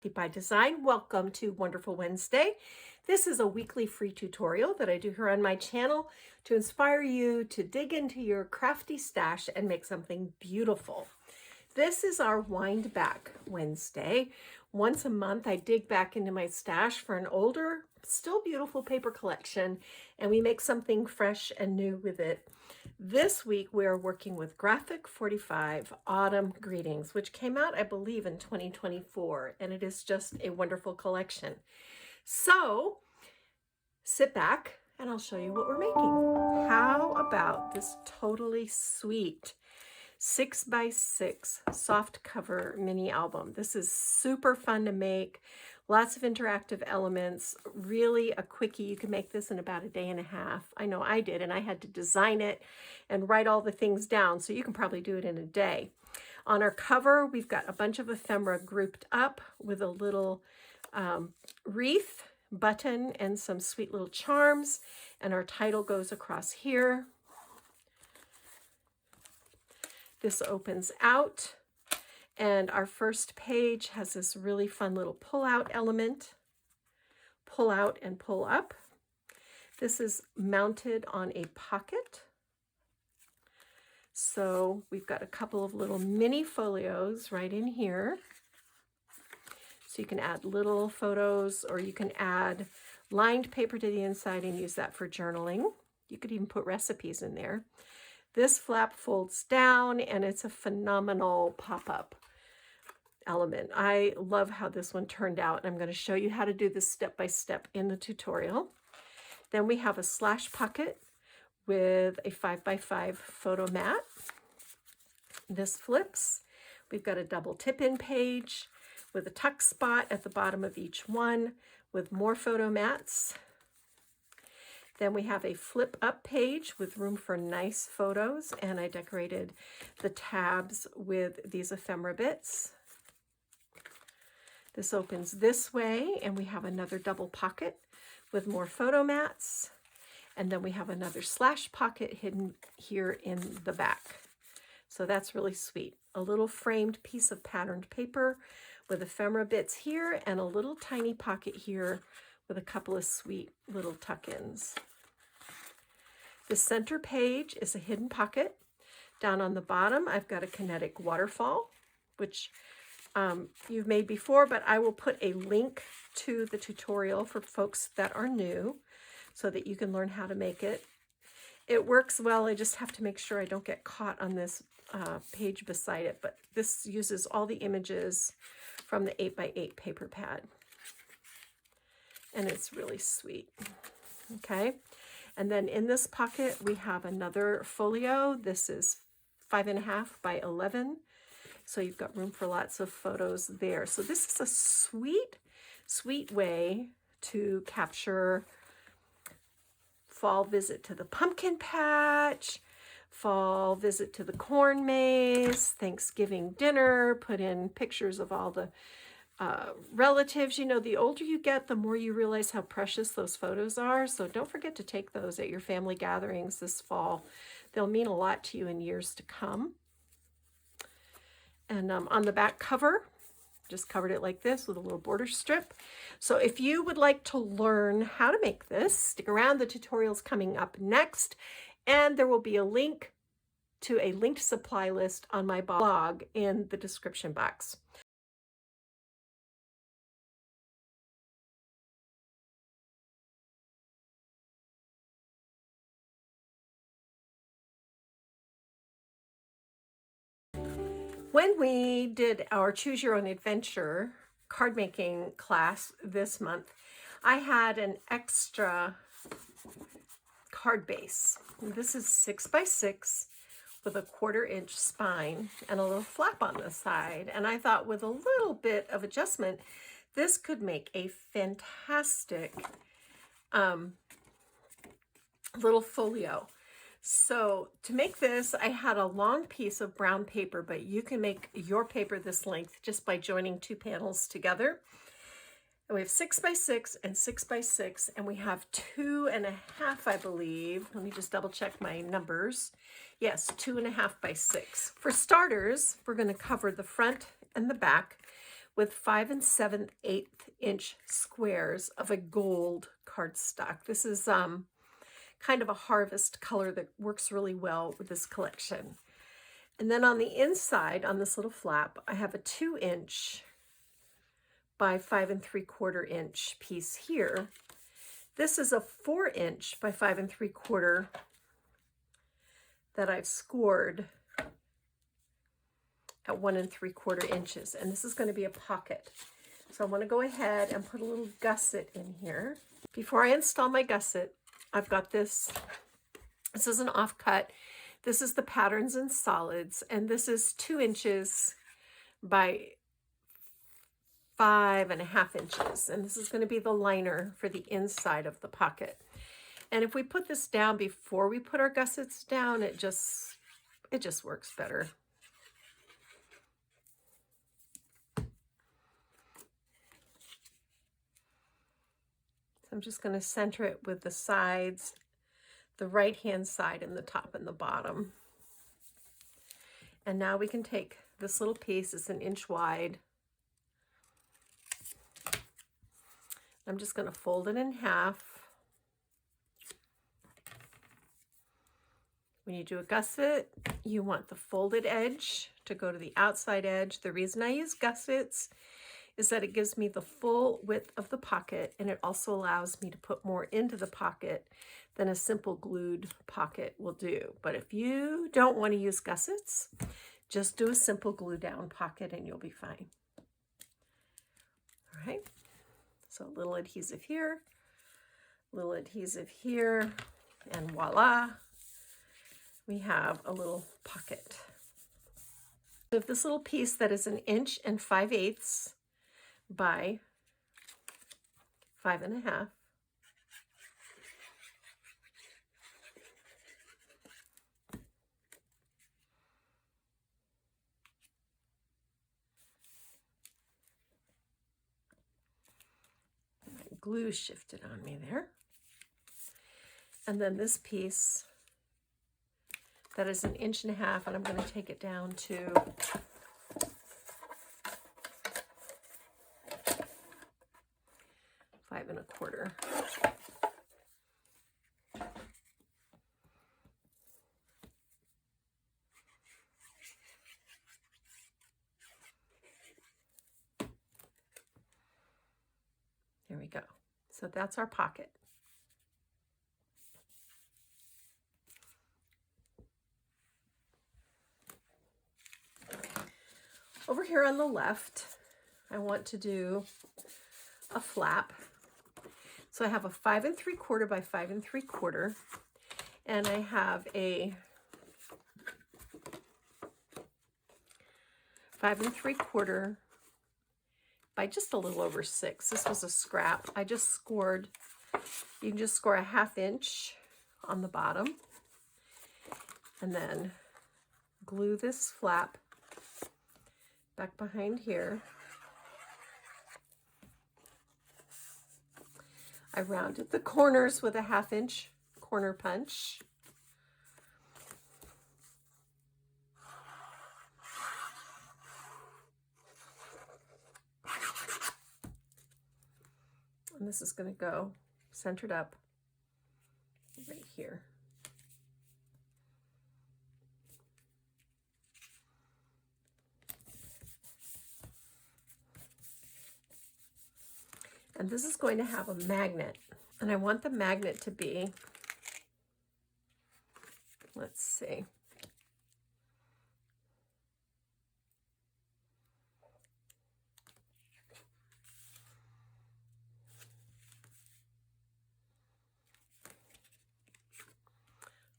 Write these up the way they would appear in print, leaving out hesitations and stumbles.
by Design. Welcome to Wonderful Wednesday. This is a weekly free tutorial that I do here on my channel to inspire you to dig into your crafty stash and make something beautiful. This is our Wind Back Wednesday. Once a month, I dig back into my stash for an older, still beautiful paper collection, and we make something fresh and new with it. This week, we are working with Graphic 45 Autumn Greetings, which came out, I believe, in 2024, and it is just a wonderful collection. So, sit back, and I'll show you what we're making. How about this totally sweet 6x6 soft cover mini album? This is super fun to make. Lots of interactive elements, really a quickie. You can make this in about a day and a half. I know I did, and I had to design it and write all the things down, so you can probably do it in a day. On our cover, we've got a bunch of ephemera grouped up with a little wreath, button, and some sweet little charms, and our title goes across here. This opens out, and our first page has this really fun little pull-out element. Pull out and pull up. This is mounted on a pocket. So we've got a couple of little mini folios right in here. So you can add little photos, or you can add lined paper to the inside and use that for journaling. You could even put recipes in there. This flap folds down, and it's a phenomenal pop-up element. I love how this one turned out. I'm going to show you how to do this step by step in the tutorial. Then we have a slash pocket with a 5x5 photo mat. This flips. We've got a double tip-in page with a tuck spot at the bottom of each one with more photo mats. Then we have a flip up page with room for nice photos, and I decorated the tabs with these ephemera bits. This opens this way, and we have another double pocket with more photo mats. And then we have another slash pocket hidden here in the back. So that's really sweet. A little framed piece of patterned paper with ephemera bits here, and a little tiny pocket here with a couple of sweet little tuck-ins. The center page is a hidden pocket. Down on the bottom, I've got a kinetic waterfall, which you've made before, but I will put a link to the tutorial for folks that are new so that you can learn how to make it. It works well. I just have to make sure I don't get caught on this page beside it, but this uses all the images from the 8x8 paper pad, and it's really sweet. Okay, and then in this pocket we have another folio. This is 5.5 by 11. So you've got room for lots of photos there. So this is a sweet, sweet way to capture fall visit to the pumpkin patch, fall visit to the corn maze, Thanksgiving dinner, put in pictures of all the relatives. You know, the older you get, the more you realize how precious those photos are. So don't forget to take those at your family gatherings this fall. They'll mean a lot to you in years to come. And on the back cover, just covered it like this with a little border strip. So if you would like to learn how to make this, stick around. The tutorial's coming up next, and there will be a link to a linked supply list on my blog in the description box. When we did our Choose Your Own Adventure card making class this month, I had an extra card base. This is 6x6 with a 1/4 inch spine and a little flap on the side. And I thought with a little bit of adjustment, this could make a fantastic little folio. So to make this, I had a long piece of brown paper, but you can make your paper this length just by joining two panels together. And we have 6x6 and 6x6, and we have 2.5, I believe. Let me just double check my numbers. Yes, 2.5 by 6. For starters, we're going to cover the front and the back with 5 7/8 inch squares of a gold cardstock. This is kind of a harvest color that works really well with this collection. And then on the inside, on this little flap, I have a 2 inch by 5 3/4 inch piece here. This is a 4 inch by 5 3/4 that I've scored at 1 3/4 inches. And this is going to be a pocket. So I want to go ahead and put a little gusset in here. Before I install my gusset, I've got this. This is an offcut. This is the Patterns and Solids, and this is 2 inches by 5 1/2 inches. And this is going to be the liner for the inside of the pocket. And if we put this down before we put our gussets down, it just works better. I'm just going to center it with the sides, the right-hand side and the top and the bottom. And now we can take this little piece, it's 1 inch wide. I'm just going to fold it in half. When you do a gusset, you want the folded edge to go to the outside edge. The reason I use gussets is that it gives me the full width of the pocket, and it also allows me to put more into the pocket than a simple glued pocket will do. But if you don't want to use gussets, just do a simple glue down pocket and you'll be fine. All right, so a little adhesive here, little adhesive here, and voila, we have a little pocket. So if this little piece that is 1 inch and 5/8 by 5 1/2. My glue shifted on me there. And then this piece that is 1 1/2 inches, and I'm going to take it down to 5 1/4. There we go. So that's our pocket. Over here on the left, I want to do a flap. So I have a 5 3/4 by 5 3/4, and I have a 5 3/4 by just a little over 6. This was a scrap. I just scored, you can just score a 1/2 inch on the bottom, and then glue this flap back behind here. I rounded the corners with a 1/2 inch corner punch. And this is going to go centered up right here. And this is going to have a magnet, and I want the magnet to be, let's see,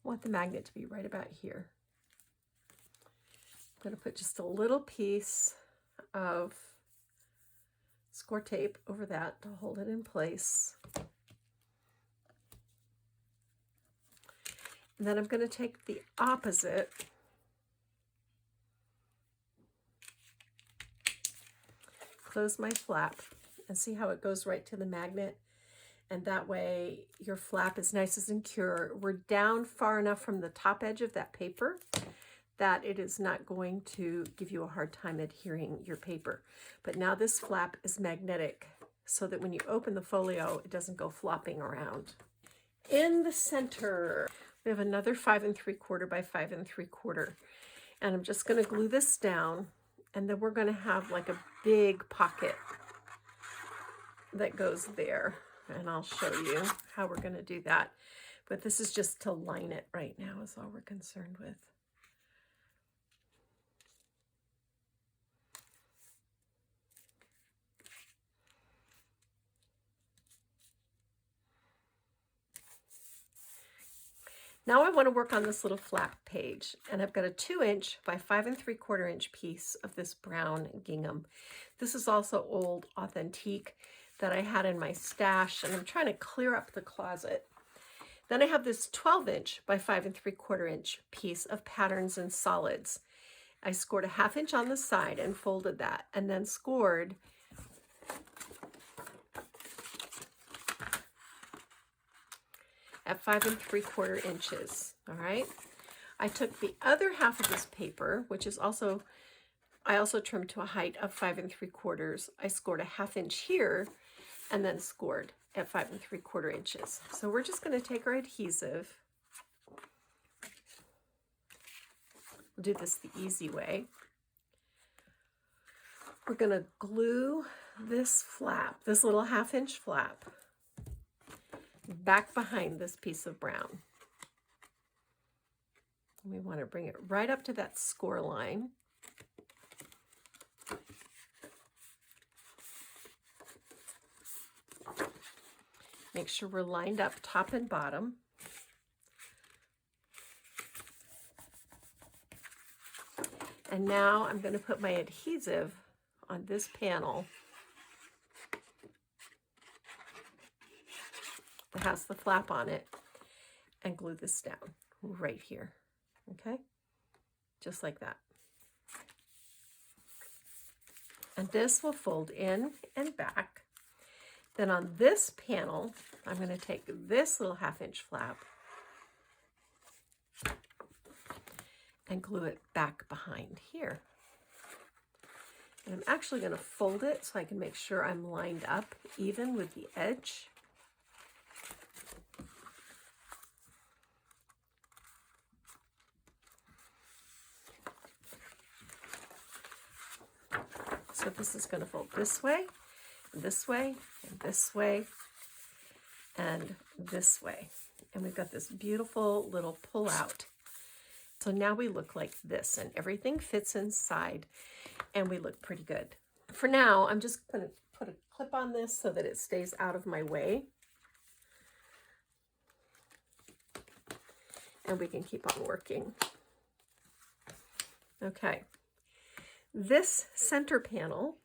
I want the magnet to be right about here. I'm going to put just a little piece of Scor-Tape over that to hold it in place. And then I'm going to take the opposite, close my flap, and see how it goes right to the magnet. And that way your flap is nice and secure. We're down far enough from the top edge of that paper that it is not going to give you a hard time adhering your paper. But now this flap is magnetic so that when you open the folio, it doesn't go flopping around. In the center, we have another 5 3/4 by 5 3/4. And I'm just going to glue this down, and then we're going to have like a big pocket that goes there. And I'll show you how we're going to do that. But this is just to line it right now is all we're concerned with. Now I want to work on this little flap page, and I've got a 2" by 5 3/4" piece of this brown gingham. This is also old authentique that I had in my stash, and I'm trying to clear up the closet. Then I have this 12" by 5 3/4" piece of patterns and solids. I scored a 1/2 inch on the side and folded that, and then scored at 5 3/4 inches. All right. I took the other half of this paper, which is also, I also trimmed to a height of 5 3/4. I scored a 1/2 inch here and then scored at 5 3/4 inches. So we're just going to take our adhesive. We'll do this the easy way. We're going to glue this flap, this little 1/2 inch flap, back behind this piece of brown. We want to bring it right up to that score line. Make sure we're lined up top and bottom. And now I'm going to put my adhesive on this panel that has the flap on it and glue this down right here. Okay, just like that. And this will fold in and back. Then on this panel, I'm going to take this little 1/2 inch flap and glue it back behind here. And I'm actually going to fold it so I can make sure I'm lined up even with the edge. So this is going to fold this way, this way, and this way, and this way. And we've got this beautiful little pull out. So now we look like this, and everything fits inside, and we look pretty good. For now, I'm just going to put a clip on this so that it stays out of my way. And we can keep on working. Okay. This center panel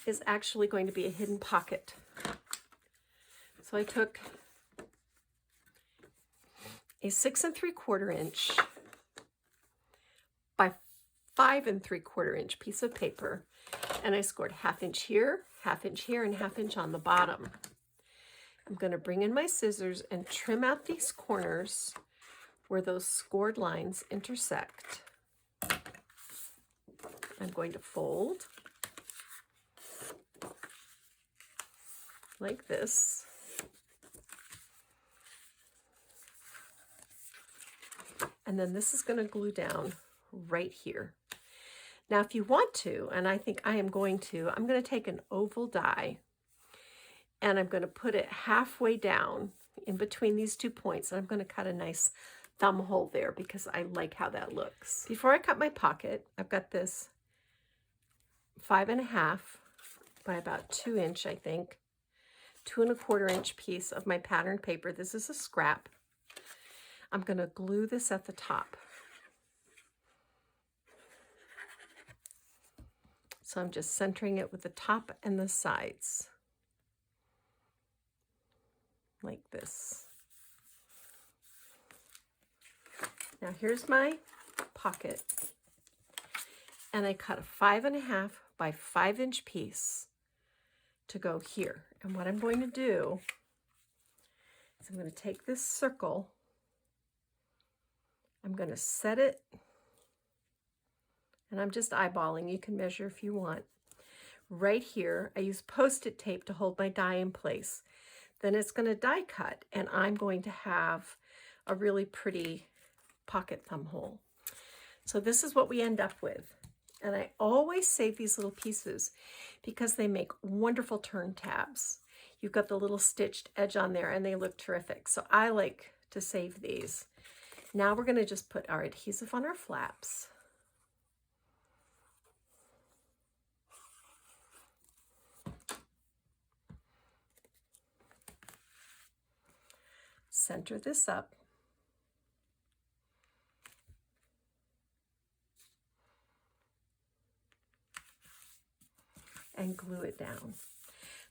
is actually going to be a hidden pocket. So I took a 6 3/4 inch by 5 3/4 inch piece of paper, and I scored 1/2 inch here, 1/2 inch here, and 1/2 inch on the bottom. I'm going to bring in my scissors and trim out these corners where those scored lines intersect. I'm going to fold like this. And then this is going to glue down right here. Now, if you want to, and I think I am going to, I'm going to take an oval die and I'm going to put it halfway down in between these 2 points. And I'm going to cut a nice thumb hole there because I like how that looks. Before I cut my pocket, I've got this 5 1/2 by about 2 inch, I think, 2 1/4 inch piece of my patterned paper. This is a scrap. I'm going to glue this at the top. So I'm just centering it with the top and the sides, like this. Now here's my pocket, and I cut a 5 1/2 by 5 inch piece to go here. And what I'm going to do is I'm going to take this circle I'm going to set it, and I'm just eyeballing. You can measure if you want. Right here, I use Post-it tape to hold my die in place. Then it's going to die cut, and I'm going to have a really pretty pocket thumb hole. So this is what we end up with. And I always save these little pieces because they make wonderful turn tabs. You've got the little stitched edge on there and they look terrific. So I like to save these. Now we're going to just put our adhesive on our flaps. Center this up. And glue it down.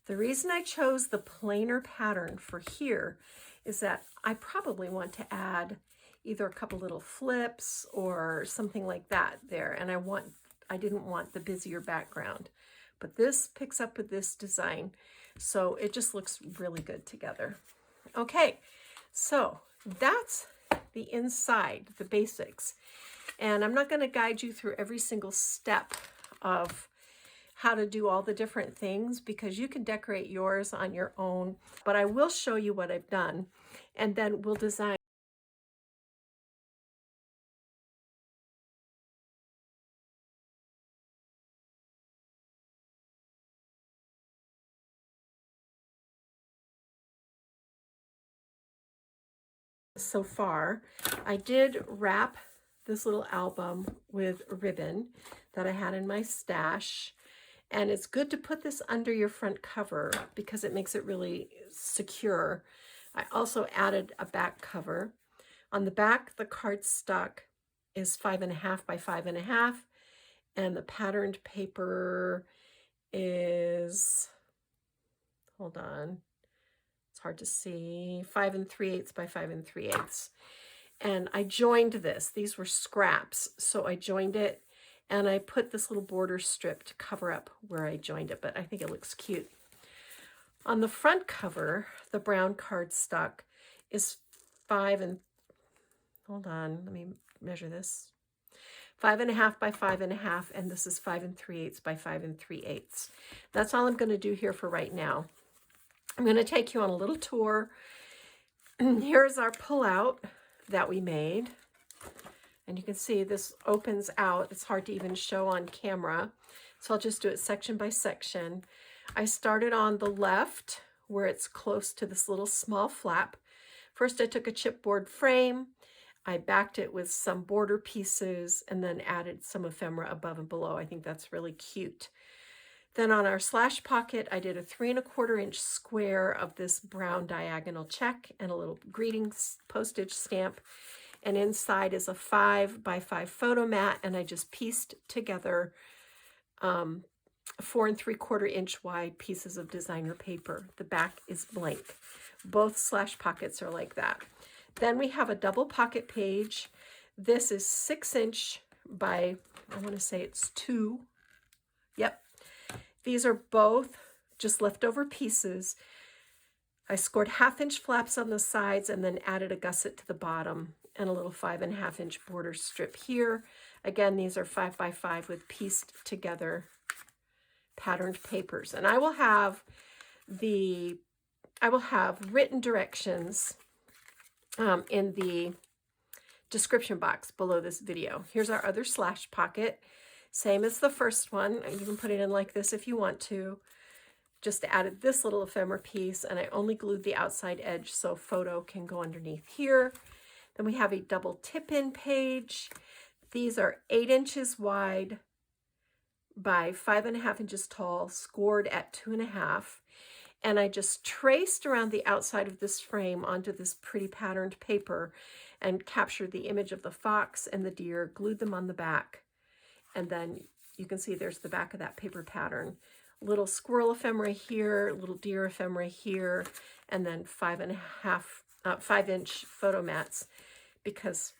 The reason I chose the plainer pattern for here is that I probably want to add either a couple little flips or something like that there, and I didn't want the busier background. But this picks up with this design, so it just looks really good together. Okay, so that's the inside, the basics. And I'm not going to guide you through every single step of how to do all the different things because you can decorate yours on your own, but I will show you what I've done, and then we'll design. So far, I did wrap this little album with ribbon that I had in my stash. And it's good to put this under your front cover because it makes it really secure. I also added a back cover. On the back, the cardstock is 5.5 by 5.5, and the patterned paper is, hold on, it's hard to see, 5 3/8 by 5 3/8. And I joined this. These were scraps, so I joined it. And I put this little border strip to cover up where I joined it, but I think it looks cute. On the front cover, the brown cardstock is 5 hold on, let me measure this. 5.5 by 5.5, and this is 5 3/8 by 5 3/8. That's all I'm going to do here for right now. I'm going to take you on a little tour. Here's our pullout that we made. And you can see this opens out. It's hard to even show on camera. So I'll just do it section by section. I started on the left where it's close to this little small flap. First, I took a chipboard frame. I backed it with some border pieces and then added some ephemera above and below. I think that's really cute. Then on our slash pocket, I did a 3¼ inch square of this brown diagonal check and a little greetings postage stamp. And inside is a 5 by 5 photo mat, and I just pieced together 4 3/4 inch wide pieces of designer paper. The back is blank. Both slash pockets are like that. Then we have a double pocket page. This is 6 inch by, I want to say it's 2. Yep. These are both just leftover pieces. I scored 1/2 inch flaps on the sides and then added a gusset to the bottom and a little 5.5 inch border strip here. Again, these are 5 by 5 with pieced together patterned papers. And I will have written directions in the description box below this video. Here's our other slash pocket. Same as the first one. You can put it in like this if you want to. Just added this little ephemera piece, and I only glued the outside edge so photo can go underneath here. Then we have a double tip-in page. These are 8 inches wide by 5.5 inches tall, scored at 2.5. And I just traced around the outside of this frame onto this pretty patterned paper and captured the image of the fox and the deer, glued them on the back. And then you can see there's the back of that paper pattern. Little squirrel ephemera here, little deer ephemera here, and then 5 inch photo mats, because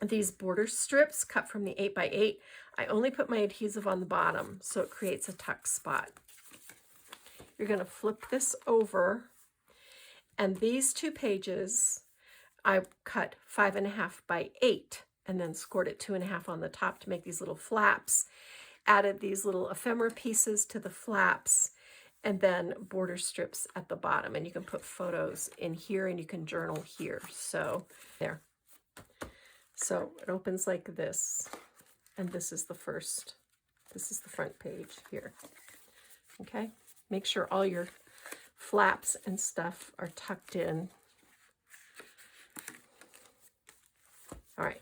these border strips cut from the 8 by 8, I only put my adhesive on the bottom, so it creates a tuck spot. You're going to flip this over, and these two pages I cut 5.5 by 8 and then scored it 2.5 on the top to make these little flaps. Added these little ephemera pieces to the flaps, and then border strips at the bottom. And you can put photos in here and you can journal here. So there. So it opens like this. And this is the front page here. Okay. Make sure all your flaps and stuff are tucked in. All right.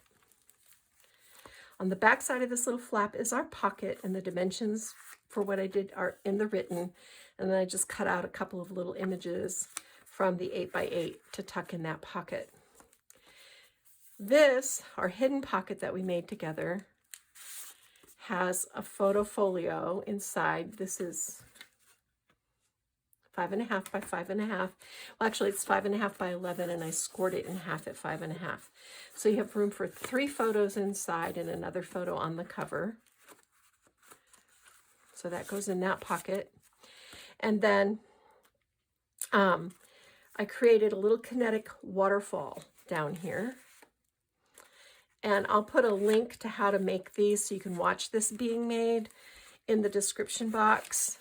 On the back side of this little flap is our pocket, and the dimensions for what I did are in the written. And then I just cut out a couple of little images from the 8x8 to tuck in that pocket. This, our hidden pocket that we made together, has a photo folio inside. This is 5.5 by 5.5. Well, actually it's 5.5 by 11, and I scored it in half at 5.5. So you have room for 3 photos inside and another photo on the cover. So that goes in that pocket. And then I created a little kinetic waterfall down here. And I'll put a link to how to make these so you can watch this being made in the description box.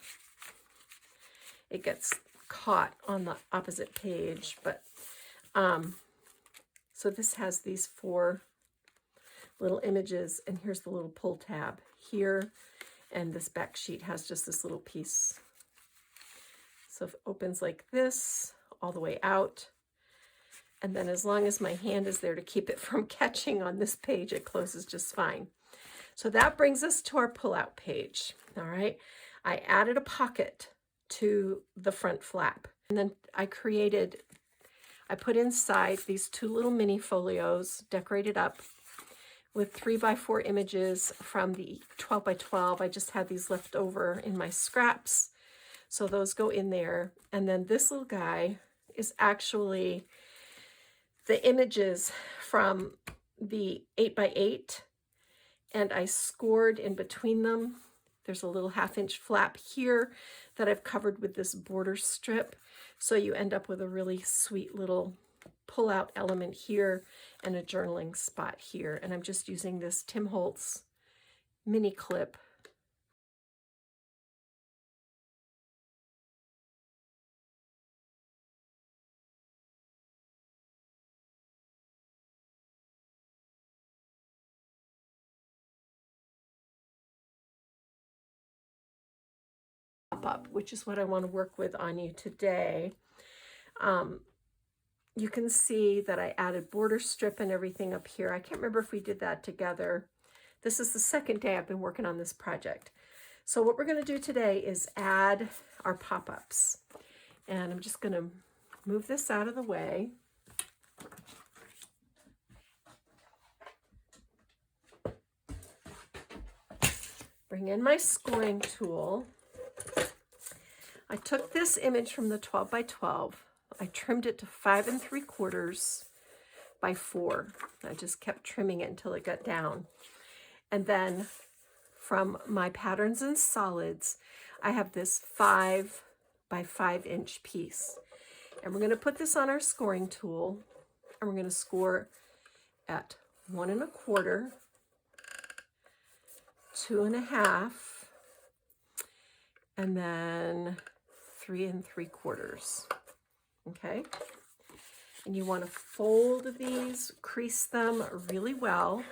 It gets caught on the opposite page, but so this has these 4 little images, and here's the little pull tab here, and this back sheet has just this little piece. So it opens like this all the way out, and then as long as my hand is there to keep it from catching on this page, it closes just fine. So that brings us to our pull-out page. All right, I added a pocket to the front flap, and then I put inside these 2 little mini folios decorated up with 3x4 images from the 12x12. I just had these left over in my scraps, so those go in there. And then this little guy is actually the images from the 8x8, and I scored in between them. There's a little 1/2-inch flap here that I've covered with this border strip. So you end up with a really sweet little pull-out element here and a journaling spot here. And I'm just using this Tim Holtz mini clip. Up, which is what I want to work with on you today. You can see that I added border strip and everything up here. I can't remember if we did that together. This is the second day I've been working on this project. So what we're going to do today is add our pop-ups. And I'm just going to move this out of the way. Bring in my scoring tool. I took this image from the 12x12. I trimmed it to 5 3/4 by 4. I just kept trimming it until it got down. And then from my patterns and solids, I have this 5 by 5-inch piece. And we're going to put this on our scoring tool, and we're going to score at 1 1/4, 2 1/2, and then 3 3/4. Okay, and you want to fold these, crease them really well,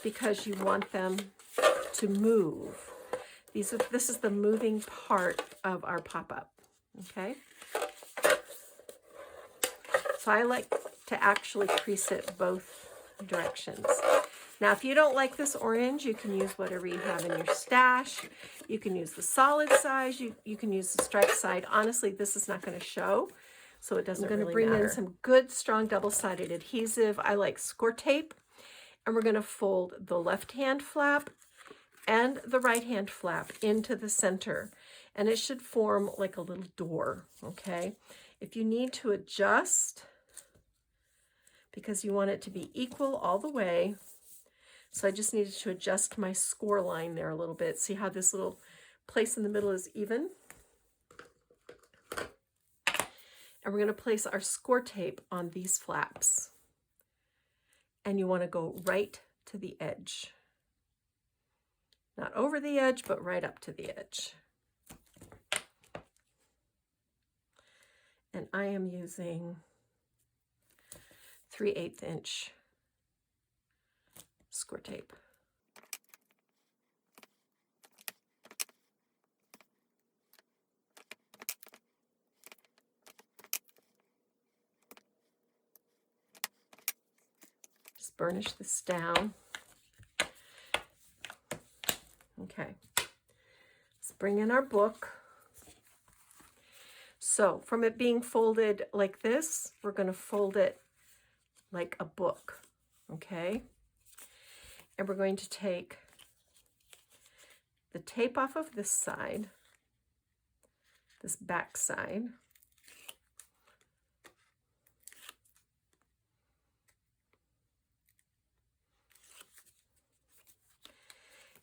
because you want them to move. This is the moving part of our pop-up. Okay, so I like to actually crease it both directions. Now, if you don't like this orange, you can use whatever you have in your stash. You can use the solid size. You can use the striped side. Honestly, this is not going to show, so it doesn't really matter. I'm going to bring in some good, strong, double-sided adhesive. I like Scor-Tape, and we're going to fold the left-hand flap and the right-hand flap into the center, and it should form like a little door, okay? If you need to adjust, because you want it to be equal all the way, so I just needed to adjust my score line there a little bit. See how this little place in the middle is even? And we're going to place our Scor-Tape on these flaps. and you want to go right to the edge. Not over the edge, but right up to the edge. And I am using 3/8 inch Scor-Tape. Just burnish this down. Okay, let's bring in our book. So from it being folded like this, we're going to fold it like a book, okay? And we're going to take the tape off of this side, this back side.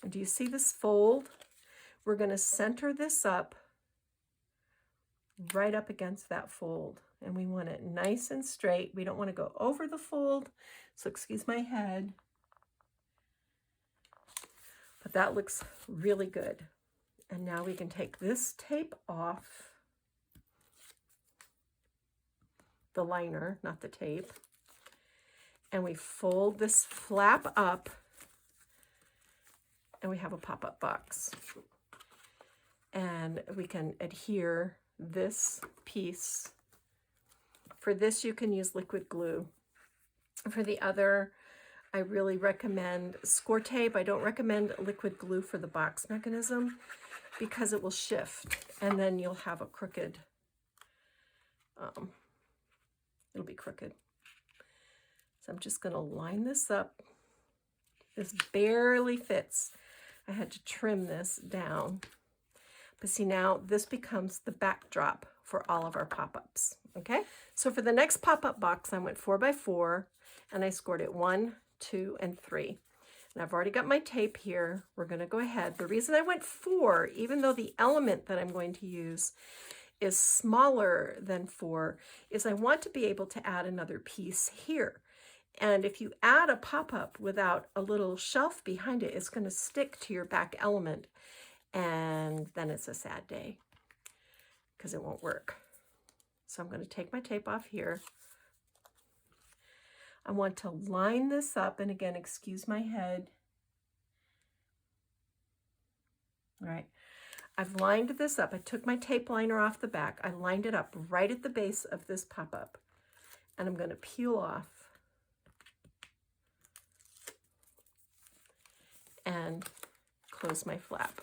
And do you see this fold? We're going to center this up right up against that fold. And we want it nice and straight. We don't want to go over the fold, so excuse my head. But that looks really good. And now we can take this tape off, the liner, not the tape, and we fold this flap up, and we have a pop-up box. And we can adhere this piece. For this, you can use liquid glue. For the other, I really recommend Scor-Tape. I don't recommend liquid glue for the box mechanism because it will shift, and then you'll have a crooked, it'll be crooked. So I'm just going to line this up. This barely fits. I had to trim this down. But see, now this becomes the backdrop for all of our pop-ups, okay? So for the next pop-up box, I went 4x4, and I scored it 1, 2, and 3. And I've already got my tape here. We're going to go ahead. The reason I went 4, even though the element that I'm going to use is smaller than 4, is I want to be able to add another piece here. And if you add a pop-up without a little shelf behind it, it's going to stick to your back element. And then it's a sad day because it won't work. So I'm going to take my tape off here. I want to line this up, and again, excuse my head. All right, I've lined this up. I took my tape liner off the back. I lined it up right at the base of this pop-up, and I'm going to peel off and close my flap.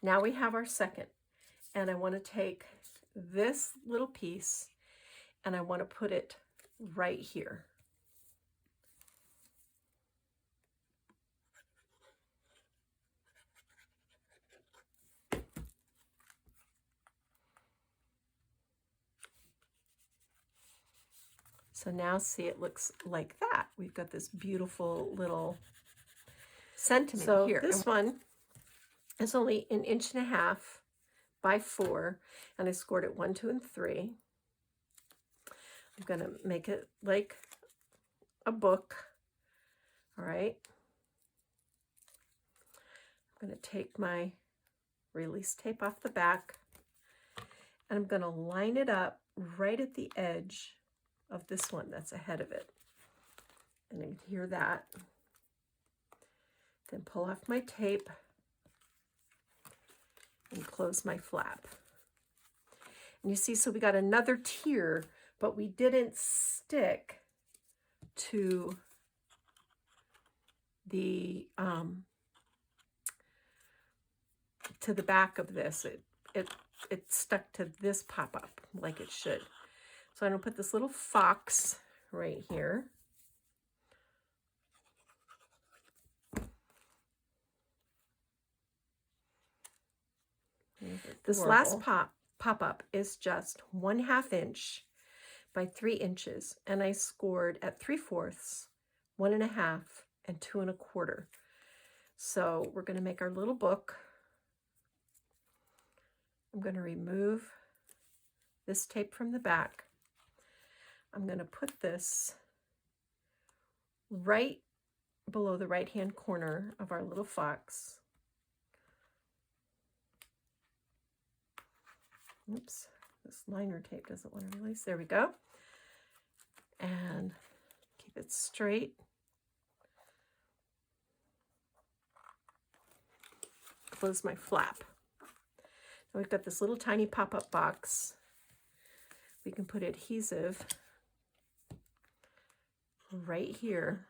Now we have our second, and I want to take this little piece and I want to put it right here. So now see, it looks like that. We've got this beautiful little sentiment here. This one is only 1.5 inches by 4, and I scored it 1, 2, and 3. I'm going to make it like a book. All right. I'm going to take my release tape off the back, and I'm going to line it up right at the edge of this one that's ahead of it. And then hear that. Then pull off my tape and close my flap. And you see, so we got another tier, but we didn't stick to the back of this. It stuck to this pop-up like it should. So I'm going to put this little fox right here. This last pop-up is just 1/2 inch by 3 inches, and I scored at 3/4, 1.5, and 2 1/4. So we're going to make our little book. I'm going to remove this tape from the back. I'm going to put this right below the right-hand corner of our little fox. Oops, this liner tape doesn't want to release. There we go. And keep it straight. Close my flap. Now we've got this little tiny pop-up box. We can put adhesive right here.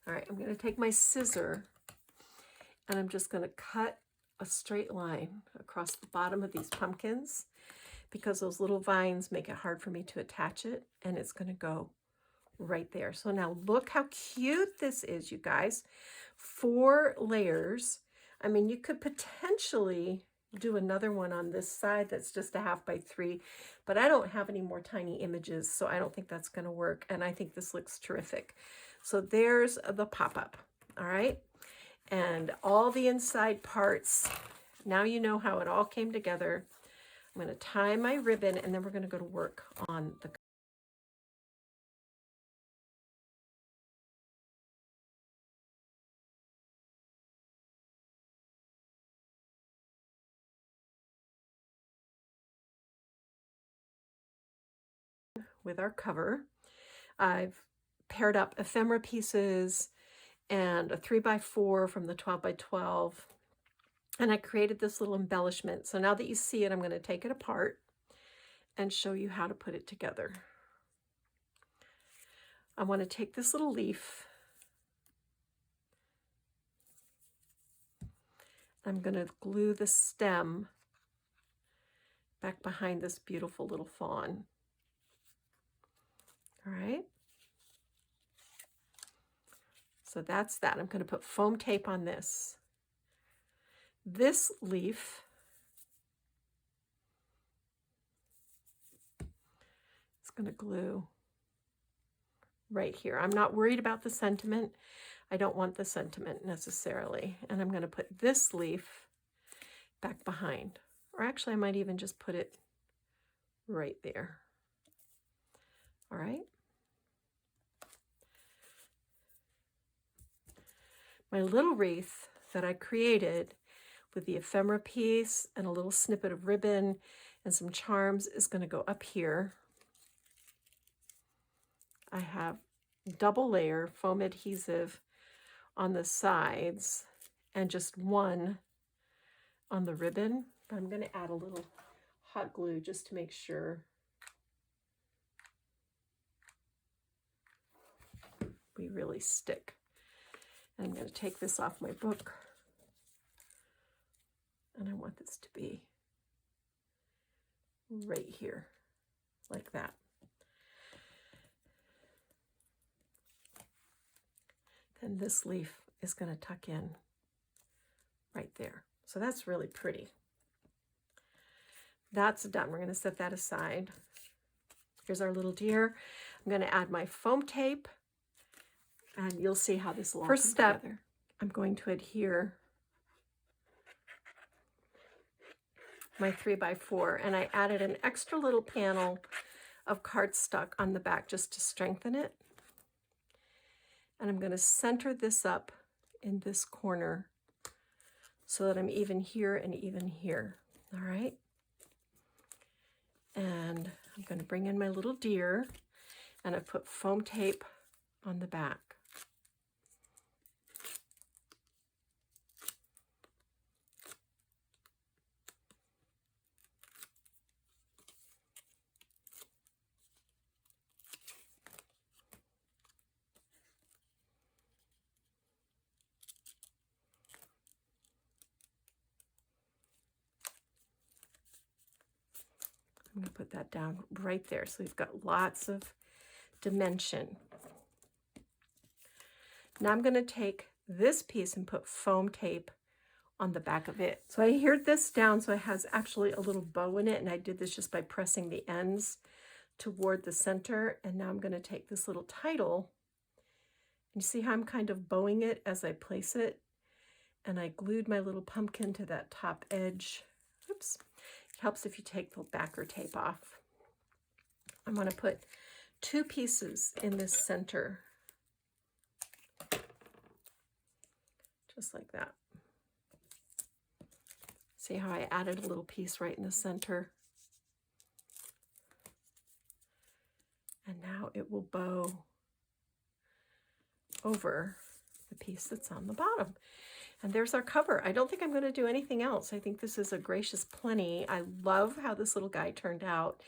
All right, I'm going to take my scissor and I'm just going to cut a straight line across the bottom of these pumpkins because those little vines make it hard for me to attach it, and it's going to go right there. So now look how cute this is, you guys. 4 layers. I mean, you could potentially do another one on this side that's just a 1/2 x 3, but I don't have any more tiny images, so I don't think that's going to work, and I think this looks terrific. So there's the pop-up, all right? And all the inside parts, now you know how it all came together. I'm going to tie my ribbon, and then we're going to go to work on the with our cover. I've paired up ephemera pieces and a 3x4 from the 12x12. And I created this little embellishment. So now that you see it, I'm going to take it apart and show you how to put it together. I want to take this little leaf. I'm going to glue the stem back behind this beautiful little fawn. All right. So that's that. I'm going to put foam tape on this. This leaf is going to glue right here. I'm not worried about the sentiment. I don't want the sentiment necessarily. And I'm going to put this leaf back behind. Or actually, I might even just put it right there. All right. My little wreath that I created with the ephemera piece and a little snippet of ribbon and some charms is going to go up here. I have double layer foam adhesive on the sides and just one on the ribbon. But I'm going to add a little hot glue just to make sure we really stick. And I'm going to take this off my book. And I want this to be right here, like that. Then this leaf is going to tuck in right there. So that's really pretty. That's done. We're going to set that aside. Here's our little deer. I'm going to add my foam tape, and you'll see how this will all come together. I'm going to adhere my 3x4, and I added an extra little panel of cardstock on the back just to strengthen it. And I'm going to center this up in this corner so that I'm even here and even here. All right. And I'm going to bring in my little deer, and I've put foam tape on the back. I'm going to put that down right there. So we've got lots of dimension. Now I'm going to take this piece and put foam tape on the back of it. So I adhered this down so it has actually a little bow in it, and I did this just by pressing the ends toward the center. And now I'm going to take this little title, and you see how I'm kind of bowing it as I place it, and I glued my little pumpkin to that top edge. Oops. It helps if you take the backer tape off. I'm going to put 2 pieces in this center, just like that. See how I added a little piece right in the center? And now it will bow over the piece that's on the bottom. And there's our cover. I don't think I'm going to do anything else. I think this is a gracious plenty. I love how this little guy turned out.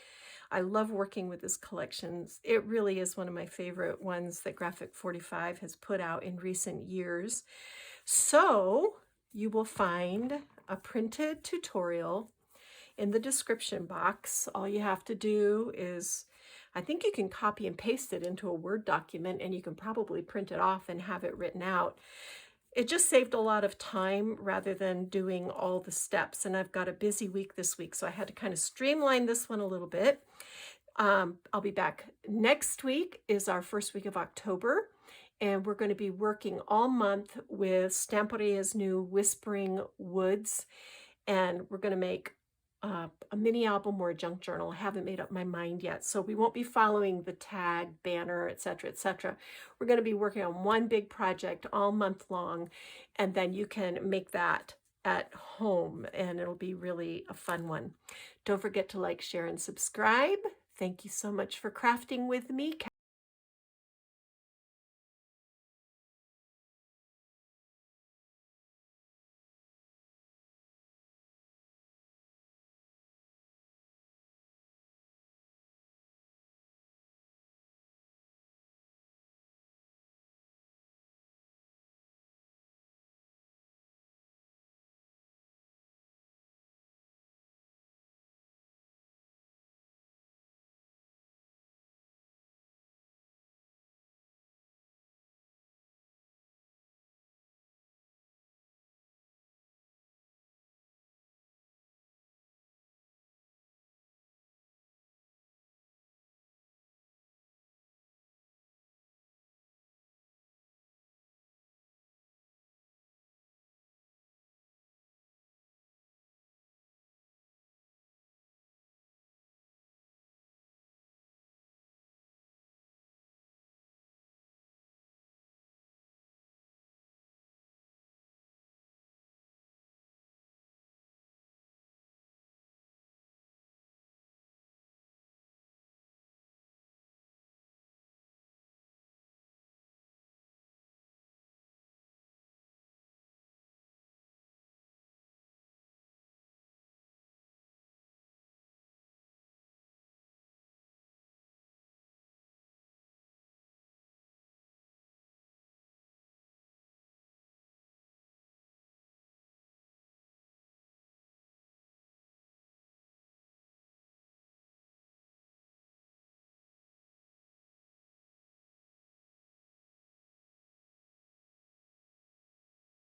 I love working with this collection. It really is one of my favorite ones that Graphic 45 has put out in recent years. So you will find a printed tutorial in the description box. All you have to do is, I think you can copy and paste it into a Word document, and you can probably print it off and have it written out. It just saved a lot of time rather than doing all the steps. And I've got a busy week this week, so I had to kind of streamline this one a little bit. I'll be back next week. Is our first week of October, and we're going to be working all month with Stamporia's new Whispering Woods, and we're going to make a mini album or a junk journal. I haven't made up my mind yet, so we won't be following the tag, banner, etc., etc. We're going to be working on one big project all month long, and then you can make that at home, and it'll be really a fun one. Don't forget to like, share, and subscribe. Thank you so much for crafting with me.